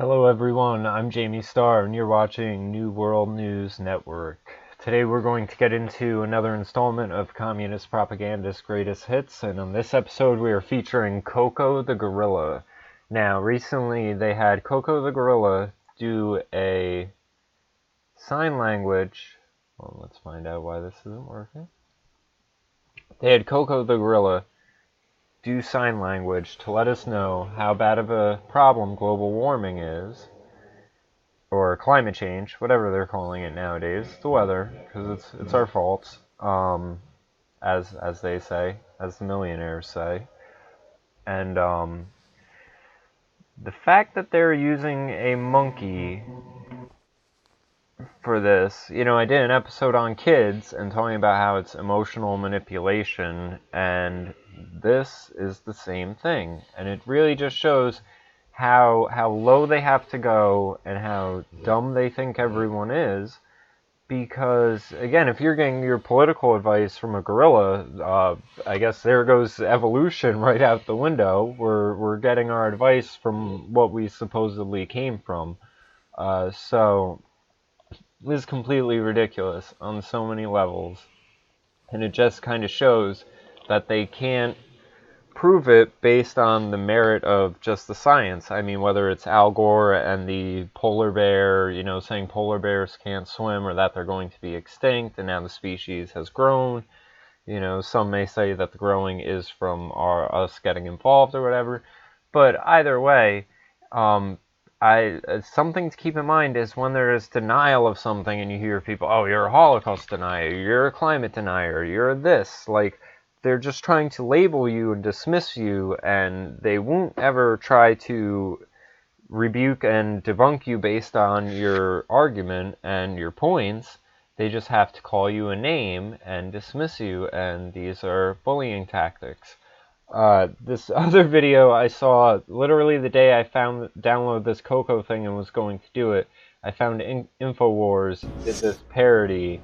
Hello everyone, I'm Jamie Starr and you're watching New World News Network. Today we're going to get into another installment of Communist Propagandist Greatest Hits, and on this episode we are featuring Koko the Gorilla. Now, recently they had Koko the Gorilla do a sign language. Well, let's find out why this isn't working. They had Koko the Gorilla do sign language to let us know how bad of a problem global warming is, or climate change, whatever they're calling it nowadays. The weather, because it's our fault, as they say, as the millionaires say. And the fact that they're using a monkey for this, I did an episode on kids and talking about how it's emotional manipulation, and this is the same thing. And it really just shows how low they have to go and how dumb they think everyone is. Because, again, if you're getting your political advice from a gorilla, I guess there goes evolution right out the window. We're getting our advice from what we supposedly came from. So it is completely ridiculous on so many levels. And it just kind of shows that they can't prove it based on the merit of just the science. I mean, whether it's Al Gore and the polar bear, saying polar bears can't swim or that they're going to be extinct and now the species has grown. Some may say that the growing is from us getting involved or whatever. But either way, something to keep in mind is when there is denial of something and you hear people, oh, you're a Holocaust denier, you're a climate denier, you're this, they're just trying to label you and dismiss you, and they won't ever try to rebuke and debunk you based on your argument and your points. They just have to call you a name and dismiss you, and these are bullying tactics. This other video I saw literally the day I downloaded this Koko thing and was going to do it. I found InfoWars did this parody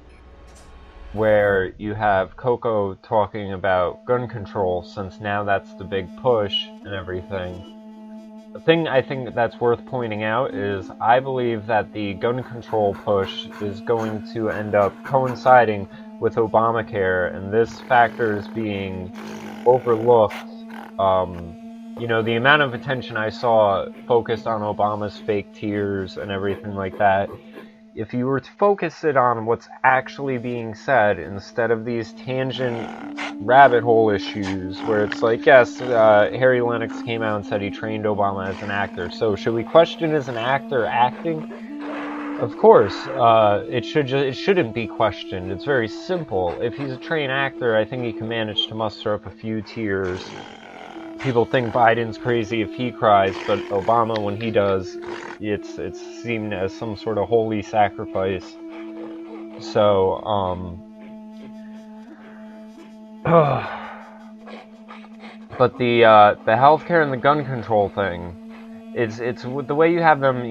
where you have Koko talking about gun control, since now that's the big push and everything. The thing I think that's worth pointing out is I believe that the gun control push is going to end up coinciding with Obamacare, and this factor is being overlooked. The amount of attention I saw focused on Obama's fake tears and everything like that. If you were to focus it on what's actually being said instead of these tangent rabbit hole issues where it's like, yes, Harry Lennox came out and said he trained Obama as an actor. So should we question as an actor acting? Of course, it shouldn't be questioned. It's very simple. If he's a trained actor, I think he can manage to muster up a few tears. People think Biden's crazy if he cries, but Obama, when he does, it's seen as some sort of holy sacrifice. So, but the healthcare and the gun control thing, it's the way you have them,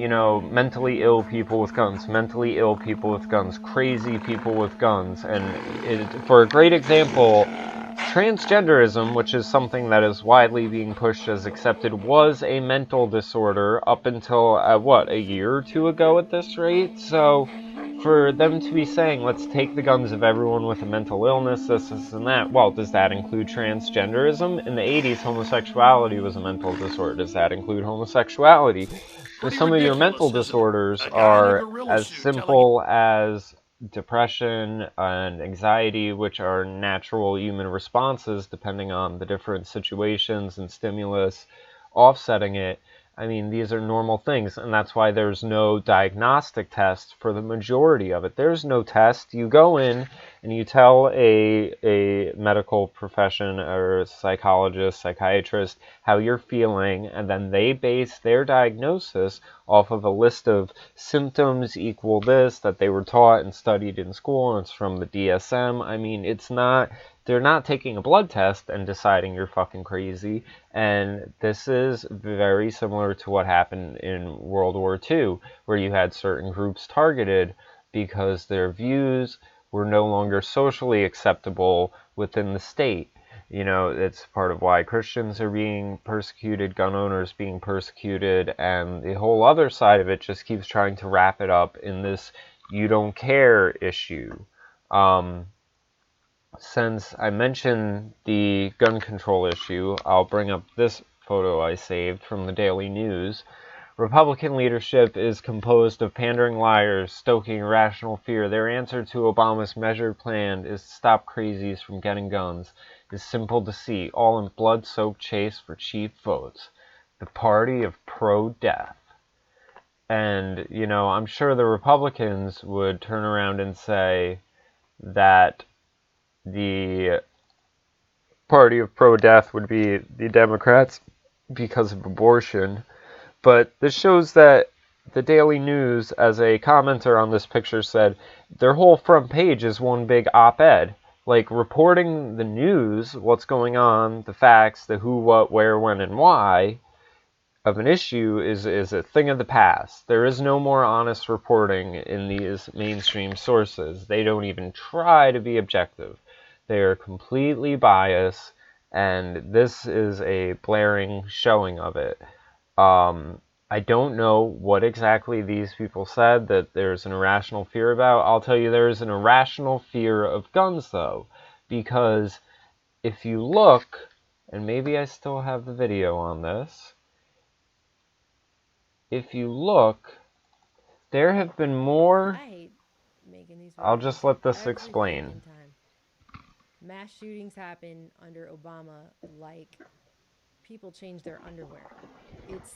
mentally ill people with guns, crazy people with guns, and for a great example, transgenderism, which is something that is widely being pushed as accepted, was a mental disorder up until, a year or two ago at this rate. So for them to be saying, let's take the guns of everyone with a mental illness, this, and that, well, does that include transgenderism? In the 80s, homosexuality was a mental disorder. Does that include homosexuality? But some of your mental disorders are as simple as depression and anxiety, which are natural human responses depending on the different situations and stimulus offsetting it. I mean, these are normal things, and that's why there's no diagnostic test for the majority of it. There's no test. You go in and you tell a medical profession or a psychologist, psychiatrist, how you're feeling, and then they base their diagnosis off of a list of symptoms equal this that they were taught and studied in school, and it's from the DSM. I mean, they're not taking a blood test and deciding you're fucking crazy. And this is very similar to what happened in World War II, where you had certain groups targeted because their views were no longer socially acceptable within the state. It's part of why Christians are being persecuted, gun owners being persecuted, and the whole other side of it just keeps trying to wrap it up in this you don't care issue. Since I mentioned the gun control issue, I'll bring up this photo I saved from the Daily News. Republican leadership is composed of pandering liars stoking irrational fear. Their answer to Obama's measured plan is to stop crazies from getting guns. It's simple to see, all in blood-soaked chase for cheap votes. The party of pro-death. And, I'm sure the Republicans would turn around and say that the party of pro-death would be the Democrats because of abortion. But this shows that the Daily News, as a commenter on this picture said, their whole front page is one big op-ed. Like, reporting the news, what's going on, the facts, the who, what, where, when, and why of an issue is a thing of the past. There is no more honest reporting in these mainstream sources. They don't even try to be objective. They are completely biased, and this is a blaring showing of it. I don't know what exactly these people said that there's an irrational fear about. I'll tell you there's an irrational fear of guns, though, because if you look, and maybe I still have the video on this, if you look, there have been more... I hate making these videos. I'll just let this Every explain. freaking time. Mass shootings happen under Obama like people change their underwear. It's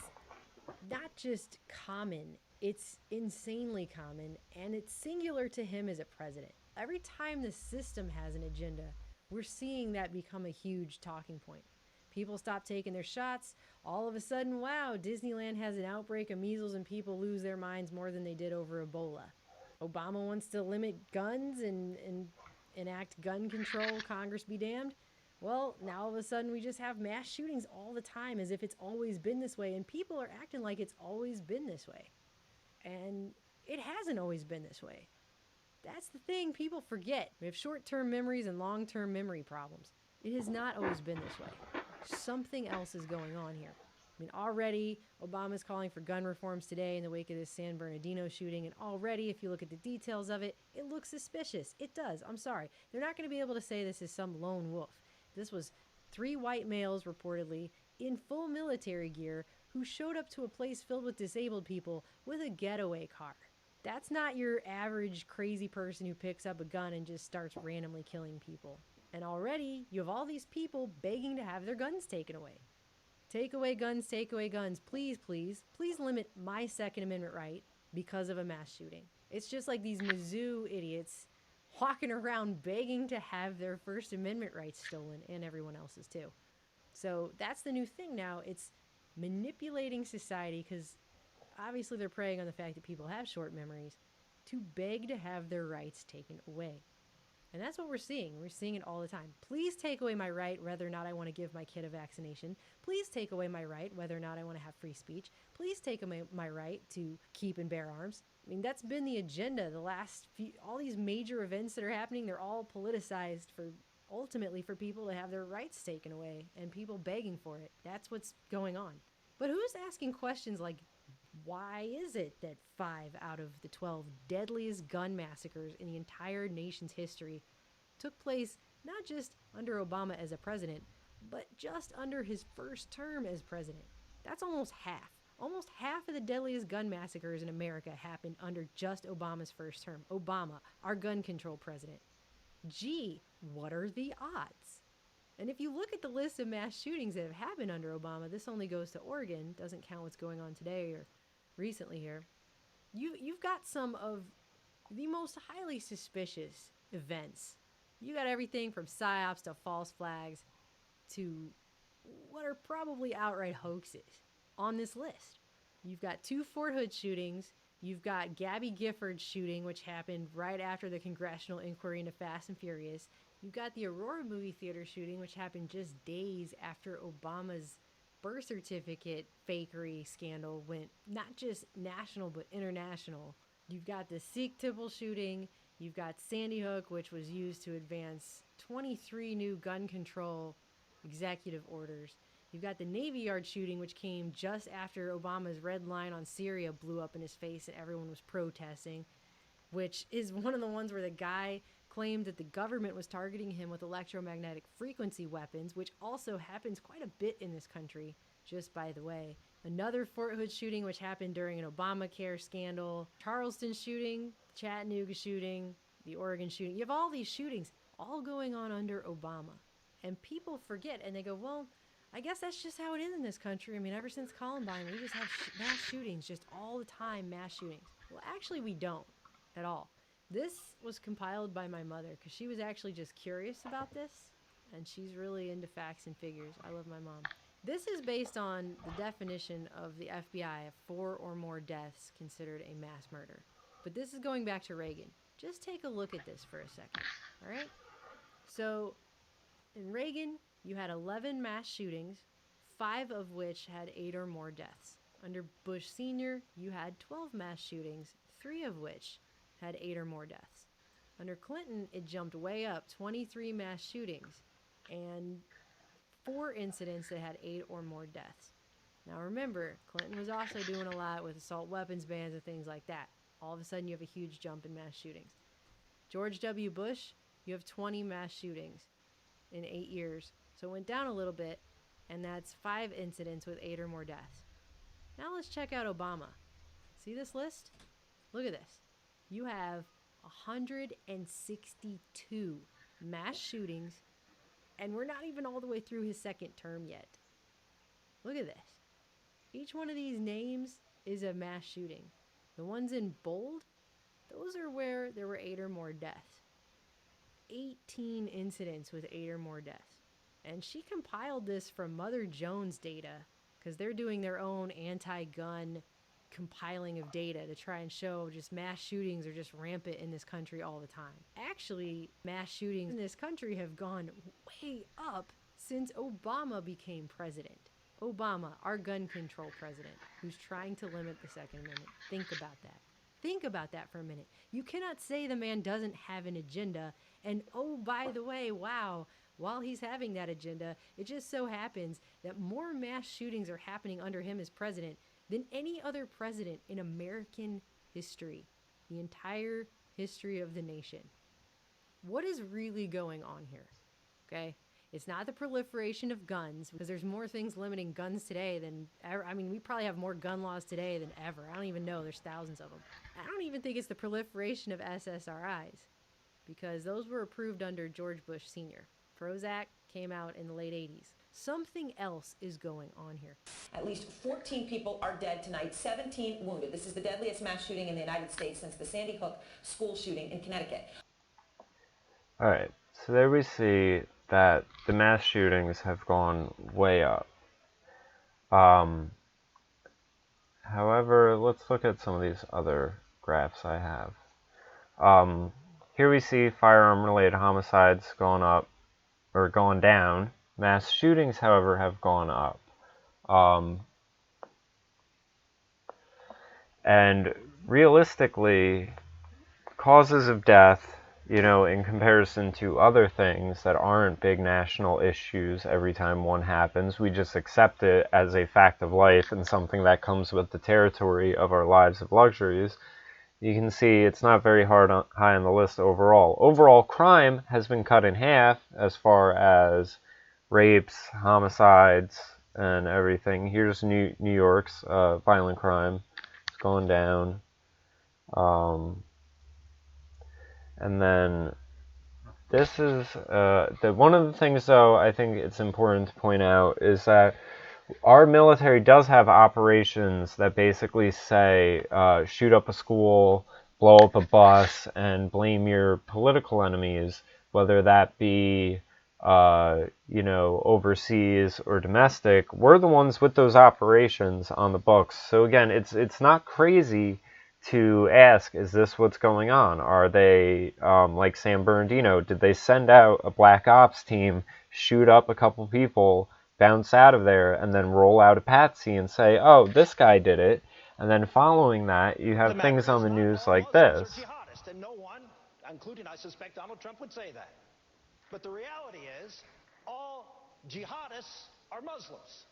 not just common, it's insanely common, and it's singular to him as a president. Every time the system has an agenda, we're seeing that become a huge talking point. People stop taking their shots. All of a sudden, wow, Disneyland has an outbreak of measles and people lose their minds more than they did over Ebola. Obama wants to limit guns and enact gun control, Congress be damned. Well, now all of a sudden we just have mass shootings all the time as if it's always been this way, and people are acting like it's always been this way. And it hasn't always been this way. That's the thing people forget. We have short-term memories and long-term memory problems. It has not always been this way. Something else is going on here. I mean, already Obama's calling for gun reforms today in the wake of this San Bernardino shooting, and already, if you look at the details of it, it looks suspicious. It does. I'm sorry. They're not going to be able to say this is some lone wolf. This was 3 white males, reportedly, in full military gear, who showed up to a place filled with disabled people with a getaway car. That's not your average crazy person who picks up a gun and just starts randomly killing people. And already, you have all these people begging to have their guns taken away. Take away guns, please, please. Please limit my Second Amendment right because of a mass shooting. It's just like these Mizzou idiots walking around begging to have their First Amendment rights stolen, and everyone else's too. So that's the new thing now. It's manipulating society, because obviously they're preying on the fact that people have short memories, to beg to have their rights taken away. And that's what we're seeing. We're seeing it all the time. Please take away my right whether or not I want to give my kid a vaccination. Please take away my right whether or not I want to have free speech. Please take away my right to keep and bear arms. I mean, that's been the agenda the last few, all these major events that are happening, they're all politicized ultimately for people to have their rights taken away and people begging for it. That's what's going on. But who's asking questions like, why is it that 5 out of the 12 deadliest gun massacres in the entire nation's history took place not just under Obama as a president, but just under his first term as president? That's almost half. Almost half of the deadliest gun massacres in America happened under just Obama's first term. Obama, our gun control president. Gee, what are the odds? And if you look at the list of mass shootings that have happened under Obama, this only goes to Oregon, doesn't count what's going on today or recently here. You've got some of the most highly suspicious events. You got everything from psyops to false flags to what are probably outright hoaxes on this list. You've got 2 Fort Hood shootings. You've got Gabby Gifford's shooting, which happened right after the congressional inquiry into Fast and Furious. You've got the Aurora movie theater shooting, which happened just days after Obama's birth certificate fakery scandal went not just national but international. You've got the Sikh temple shooting. You've got Sandy Hook, which was used to advance 23 new gun control executive orders. You've got the Navy Yard shooting, which came just after Obama's red line on Syria blew up in his face and everyone was protesting, which is one of the ones where the guy claimed that the government was targeting him with electromagnetic frequency weapons, which also happens quite a bit in this country, just by the way. Another Fort Hood shooting, which happened during an Obamacare scandal. Charleston shooting, Chattanooga shooting, the Oregon shooting. You have all these shootings all going on under Obama. And people forget, and they go, well, I guess that's just how it is in this country. I mean, ever since Columbine, we just have mass shootings, just all the time, mass shootings. Well, actually, we don't at all. This was compiled by my mother because she was actually just curious about this, and she's really into facts and figures. I love my mom. This is based on the definition of the FBI of 4 or more deaths considered a mass murder. But this is going back to Reagan. Just take a look at this for a second, all right? So in Reagan, you had 11 mass shootings, 5 of which had 8 or more deaths. Under Bush Sr., you had 12 mass shootings, 3 of which had 8 or more deaths. Under Clinton, it jumped way up, 23 mass shootings, and 4 incidents that had 8 or more deaths. Now remember, Clinton was also doing a lot with assault weapons bans and things like that. All of a sudden, you have a huge jump in mass shootings. George W. Bush, you have 20 mass shootings in 8 years. So it went down a little bit, and that's 5 incidents with 8 or more deaths. Now let's check out Obama. See this list? Look at this. You have 162 mass shootings, and we're not even all the way through his second term yet. Look at this. Each one of these names is a mass shooting. The ones in bold, those are where there were 8 or more deaths. 18 incidents with 8 or more deaths. And she compiled this from Mother Jones data because they're doing their own anti-gun compiling of data to try and show just mass shootings are just rampant in this country all the time. Actually, mass shootings in this country have gone way up since Obama became president. Obama, our gun control president, who's trying to limit the Second Amendment. Think about that. Think about that for a minute. You cannot say the man doesn't have an agenda, and oh, by the way, wow, while he's having that agenda, it just so happens that more mass shootings are happening under him as president than any other president in American history, the entire history of the nation. What is really going on here? Okay? It's not the proliferation of guns, because there's more things limiting guns today than ever. I mean, we probably have more gun laws today than ever. I don't even know. There's thousands of them. I don't even think it's the proliferation of SSRIs, because those were approved under George Bush Sr. Prozac came out in the late 80s. Something else is going on here. At least 14 people are dead tonight, 17 wounded. This is the deadliest mass shooting in the United States since the Sandy Hook school shooting in Connecticut. All right, so there we see that the mass shootings have gone way up. However, let's look at some of these other graphs I have. Here we see firearm-related homicides going up, or going down. Mass shootings, however, have gone up. And realistically, causes of death, in comparison to other things that aren't big national issues every time one happens, we just accept it as a fact of life and something that comes with the territory of our lives of luxuries. You can see it's not very high on the list overall. Overall crime has been cut in half as far as rapes, homicides, and everything. Here's New York's violent crime. It's going down. And then this is one of the things, though, I think it's important to point out is that our military does have operations that basically say shoot up a school, blow up a bus, and blame your political enemies, whether that be overseas or domestic. We're the ones with those operations on the books. So again, it's not crazy to ask, is this what's going on? Are they, like San Bernardino, did they send out a black ops team, shoot up a couple people, bounce out of there, and then roll out a patsy and say, oh, this guy did it? And then following that, you have things on the news like this. including, I suspect, Donald Trump would say that. But the reality is, all jihadists are Muslims.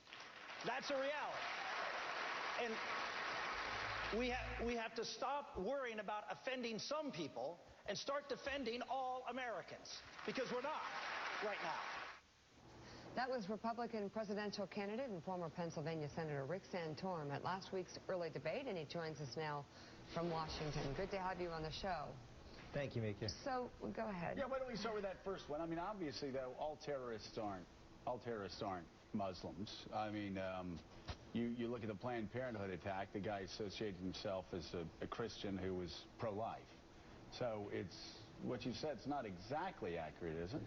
That's a reality. And we have to stop worrying about offending some people and start defending all Americans, because we're not right now. That was Republican presidential candidate and former Pennsylvania Senator Rick Santorum at last week's early debate, and he joins us now from Washington. Good to have you on the show. Thank you, Mika. So, go ahead. Yeah, why don't we start with that first one? I mean, obviously, though, all terrorists aren't Muslims. I mean, you look at the Planned Parenthood attack, the guy associated himself as a Christian who was pro-life. So it's, what you said, it's not exactly accurate, is it?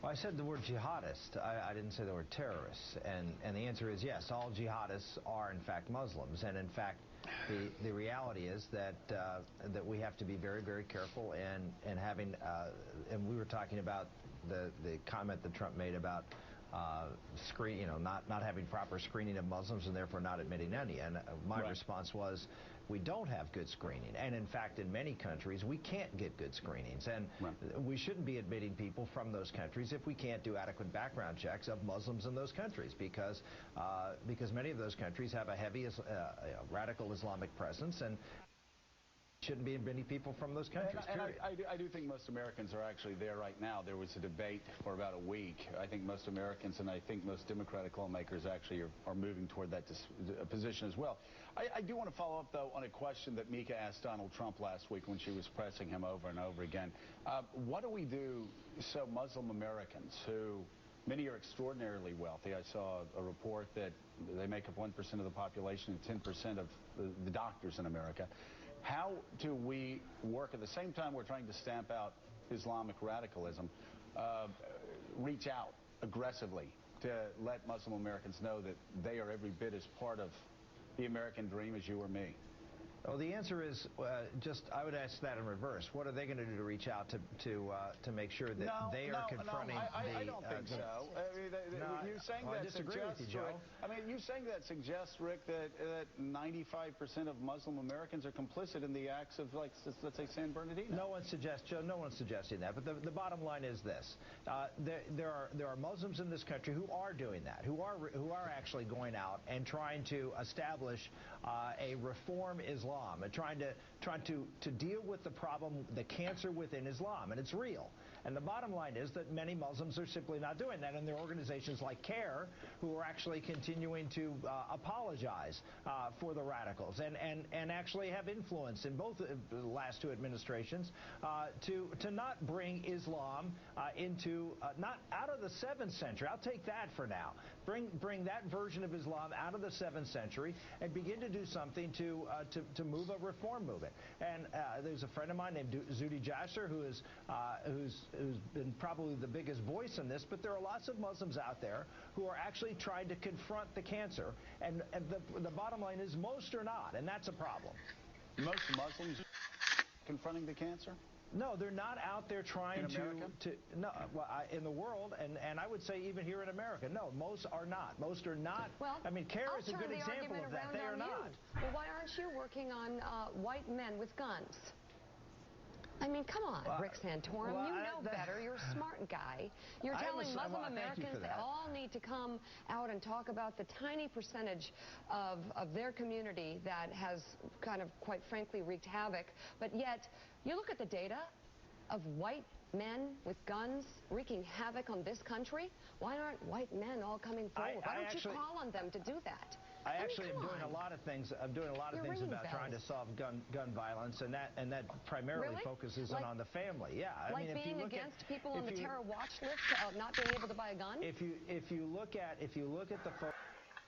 Well, I said the word jihadist. I didn't say the word terrorists. And the answer is yes, all jihadists are, in fact, Muslims. And, in fact, the reality is that that we have to be very, very careful and having, and we were talking about the comment that Trump made about not having proper screening of Muslims and therefore not admitting any. And my response was, we don't have good screening. And in fact, in many countries, we can't get good screenings. And we shouldn't be admitting people from those countries if we can't do adequate background checks of Muslims in those countries, because many of those countries have a heavy radical Islamic presence, and shouldn't be admitting people from those countries, period. I do think most Americans are actually there right now. There was a debate for about a week. I think most Americans and I think most Democratic lawmakers actually are moving toward that position as well. I do want to follow up, though, on a question that Mika asked Donald Trump last week when she was pressing him over and over again. What do we do so Muslim Americans, who many are extraordinarily wealthy? I saw a report that they make up 1% of the population and 10% of the doctors in America. How do we work at the same time we're trying to stamp out Islamic radicalism, reach out aggressively to let Muslim Americans know that they are every bit as part of the American dream as you or me? Well, the answer is I would ask that in reverse. What are they going to do to reach out to make sure that they are confronting I don't think so. You're saying that I disagree with you, Joe. I mean, you're saying that suggests, Rick, that 95% of Muslim Americans are complicit in the acts of, like, let's say, San Bernardino. No one's suggesting that. But the bottom line is this: there are Muslims in this country who are doing that, who are actually going out and trying to establish a reform Islam. And trying to deal with the problem, the cancer within Islam, and it's real. And the bottom line is that many Muslims are simply not doing that, and there are organizations like CARE who are actually continuing to apologize for the radicals and actually have influence in both the last two administrations to not bring Islam into not out of the 7th century. I'll take that for now. Bring that version of Islam out of the 7th century and begin to do something to move a reform movement. And there's a friend of mine named Zuhdi Jasser who's been probably the biggest voice in this, but there are lots of Muslims out there who are actually trying to confront the cancer. And the bottom line is most are not, and that's a problem. Most Muslims confronting the cancer? No, they're not out there trying in the world, and I would say even here in America. No, most are not. Most are not. Well, I mean, CARE is a good example of that. They are not. Well, why aren't you working on white men with guns? I mean, come on, Rick Santorum. You know better. You're a smart guy. You're telling Muslim Americans they all need to come out and talk about the tiny percentage of their community that has kind of, quite frankly, wreaked havoc. But yet, you look at the data of white men with guns wreaking havoc on this country. Why aren't white men all coming forward? Why don't you call on them to do that? I actually am doing a lot of things. I'm doing a lot of things about trying to solve gun violence, and that primarily focuses on the family. Yeah, I mean, being against people on the terror watch list, not being able to buy a gun. If you look at the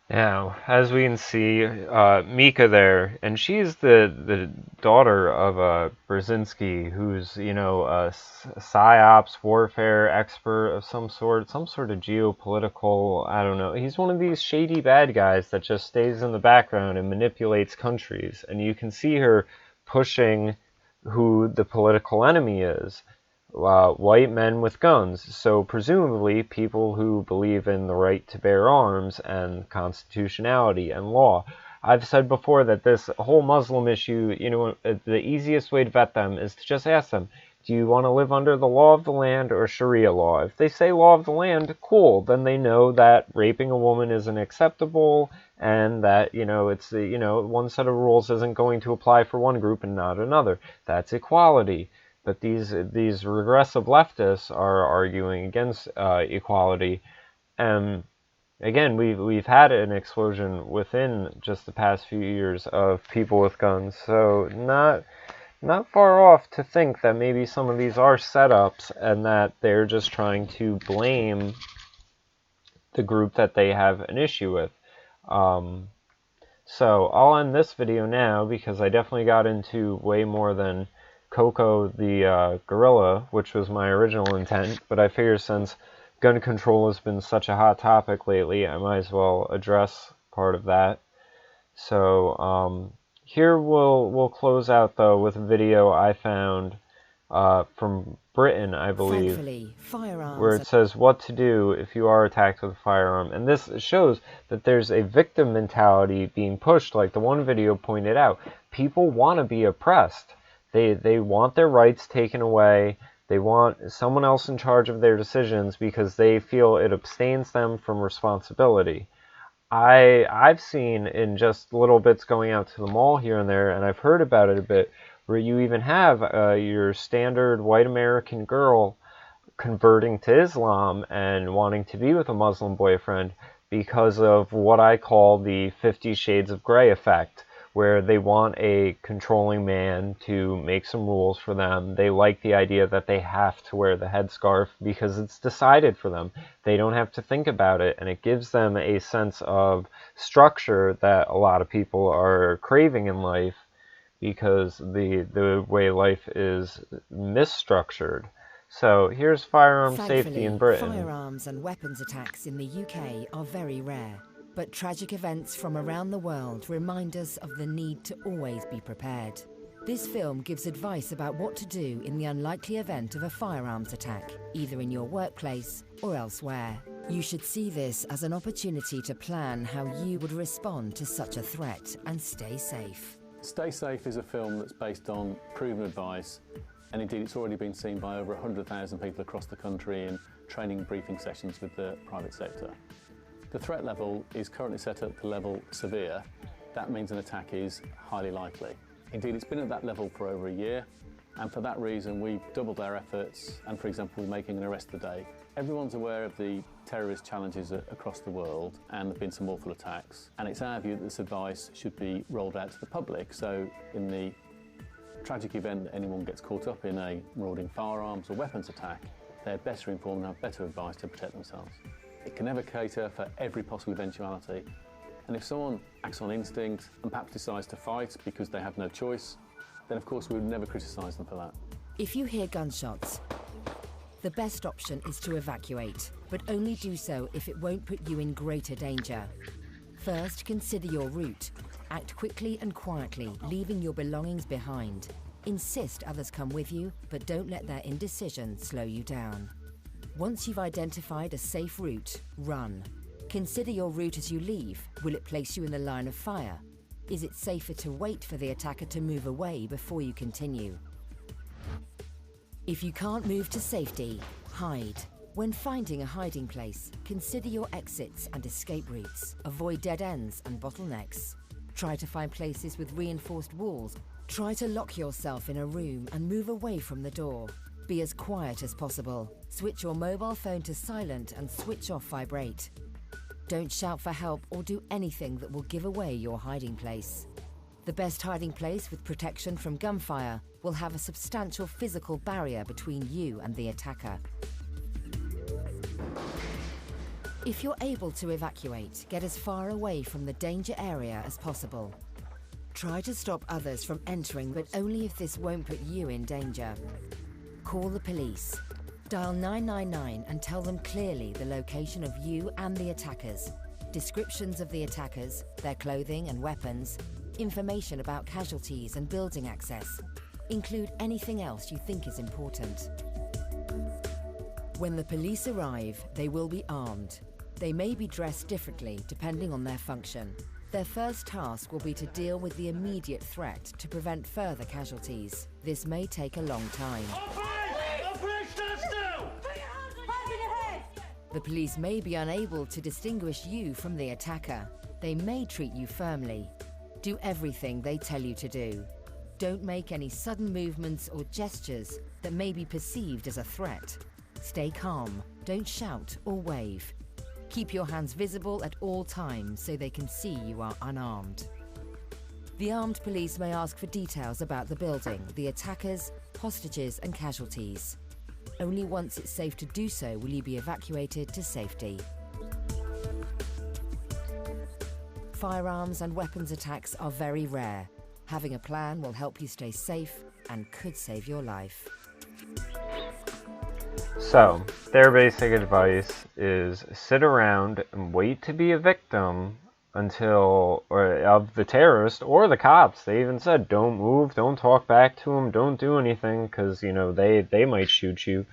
Now, as we can see, Mika there, and she's the daughter of Brzezinski, who's, a psyops warfare expert of some sort of geopolitical, I don't know. He's one of these shady bad guys that just stays in the background and manipulates countries. And you can see her pushing who the political enemy is. White men with guns, so presumably people who believe in the right to bear arms and constitutionality and law. I've said before that this whole Muslim issue, the easiest way to vet them is to just ask them, Do you want to live under the law of the land or Sharia law? If they say law of the land, cool. Then they know that raping a woman isn't acceptable and that, it's, one set of rules isn't going to apply for one group and not another. That's equality. But these regressive leftists are arguing against equality. And again, we've had an explosion within just the past few years of people with guns. So not far off to think that maybe some of these are setups and that they're just trying to blame the group that they have an issue with. So I'll end this video now because I definitely got into way more than Koko the gorilla, which was my original intent, but I figure since gun control has been such a hot topic lately, I might as well address part of that. So here we'll close out though with a video I found from Britain, I believe, Thankfully, firearms where it says what to do if you are attacked with a firearm. And this shows that there's a victim mentality being pushed, like the one video pointed out. People want to be oppressed. They want their rights taken away. They want someone else in charge of their decisions because they feel it abstains them from responsibility. I've seen in just little bits going out to the mall here and there, and I've heard about it a bit, where you even have your standard white American girl converting to Islam and wanting to be with a Muslim boyfriend because of what I call the 50 Shades of Grey effect, where they want a controlling man to make some rules for them. They like the idea that they have to wear the headscarf because it's decided for them. They don't have to think about it, and it gives them a sense of structure that a lot of people are craving in life because the way life is misstructured. So here's firearm safety in Britain. Firearms and weapons attacks in the UK are very rare. But tragic events from around the world remind us of the need to always be prepared. This film gives advice about what to do in the unlikely event of a firearms attack, either in your workplace or elsewhere. You should see this as an opportunity to plan how you would respond to such a threat and stay safe. Stay Safe is a film that's based on proven advice, and indeed it's already been seen by over 100,000 people across the country in training and briefing sessions with the private sector. The threat level is currently set at the level severe. That means an attack is highly likely. Indeed, it's been at that level for over a year, and for that reason we've doubled our efforts and, for example, we're making an arrest today. Everyone's aware of the terrorist challenges across the world, and there have been some awful attacks, and it's our view that this advice should be rolled out to the public, so in the tragic event that anyone gets caught up in a marauding firearms or weapons attack, they're better informed and have better advice to protect themselves. It can never cater for every possible eventuality, and if someone acts on instinct and perhaps decides to fight because they have no choice, then of course we would never criticise them for that. If you hear gunshots, the best option is to evacuate, but only do so if it won't put you in greater danger. First, consider your route. Act quickly and quietly, leaving your belongings behind. Insist others come with you, but don't let their indecision slow you down. Once you've identified a safe route, run. Consider your route as you leave. Will it place you in the line of fire? Is it safer to wait for the attacker to move away before you continue? If you can't move to safety, hide. When finding a hiding place, consider your exits and escape routes. Avoid dead ends and bottlenecks. Try to find places with reinforced walls. Try to lock yourself in a room and move away from the door. Be as quiet as possible. Switch your mobile phone to silent and switch off vibrate. Don't shout for help or do anything that will give away your hiding place. The best hiding place with protection from gunfire will have a substantial physical barrier between you and the attacker. If you're able to evacuate, get as far away from the danger area as possible. Try to stop others from entering, but only if this won't put you in danger. Call the police. Dial 999 and tell them clearly the location of you and the attackers, descriptions of the attackers, their clothing and weapons, information about casualties and building access. Include anything else you think is important. When the police arrive, they will be armed. They may be dressed differently depending on their function. Their first task will be to deal with the immediate threat to prevent further casualties. This may take a long time. The police may be unable to distinguish you from the attacker. They may treat you firmly. Do everything they tell you to do. Don't make any sudden movements or gestures that may be perceived as a threat. Stay calm, don't shout or wave. Keep your hands visible at all times so they can see you are unarmed. The armed police may ask for details about the building, the attackers, hostages and casualties. Only once it's safe to do so will you be evacuated to safety. Firearms and weapons attacks are very rare. Having a plan will help you stay safe and could save your life. So, their basic advice is sit around and wait to be a victim until, or of the terrorist or the cops. They even said, don't move, don't talk back to them, don't do anything, because, you know, they might shoot you.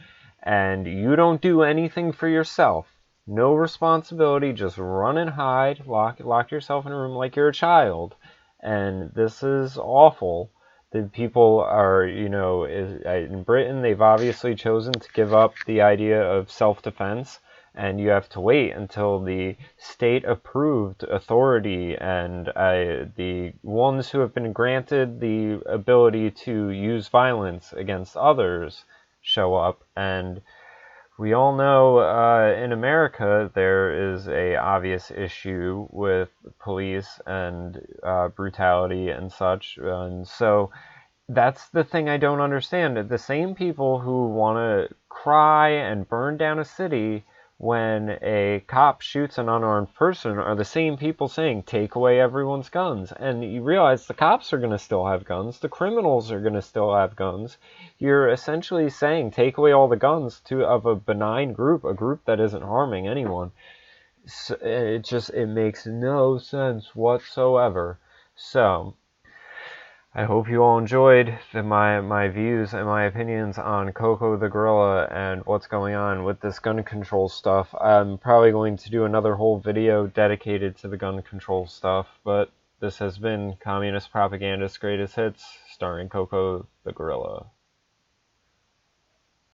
And you don't do anything for yourself. No responsibility, just run and hide, lock yourself in a room like you're a child. And this is awful. The people are, you know, in Britain, they've obviously chosen to give up the idea of self-defense, and you have to wait until the state-approved authority and the ones who have been granted the ability to use violence against others show up. And we all know in America there is a obvious issue with police and brutality and such, and so that's the thing I don't understand. The same people who want to cry and burn down a city when a cop shoots an unarmed person are the same people saying, take away everyone's guns. And you realize the cops are going to still have guns. The criminals are going to still have guns. You're essentially saying, take away all the guns of a benign group, a group that isn't harming anyone. So it makes no sense whatsoever. So I hope you all enjoyed my views and my opinions on Koko the gorilla and what's going on with this gun control stuff. I'm probably going to do another whole video dedicated to the gun control stuff, but this has been Communist Propagandist Greatest Hits, starring Koko the gorilla.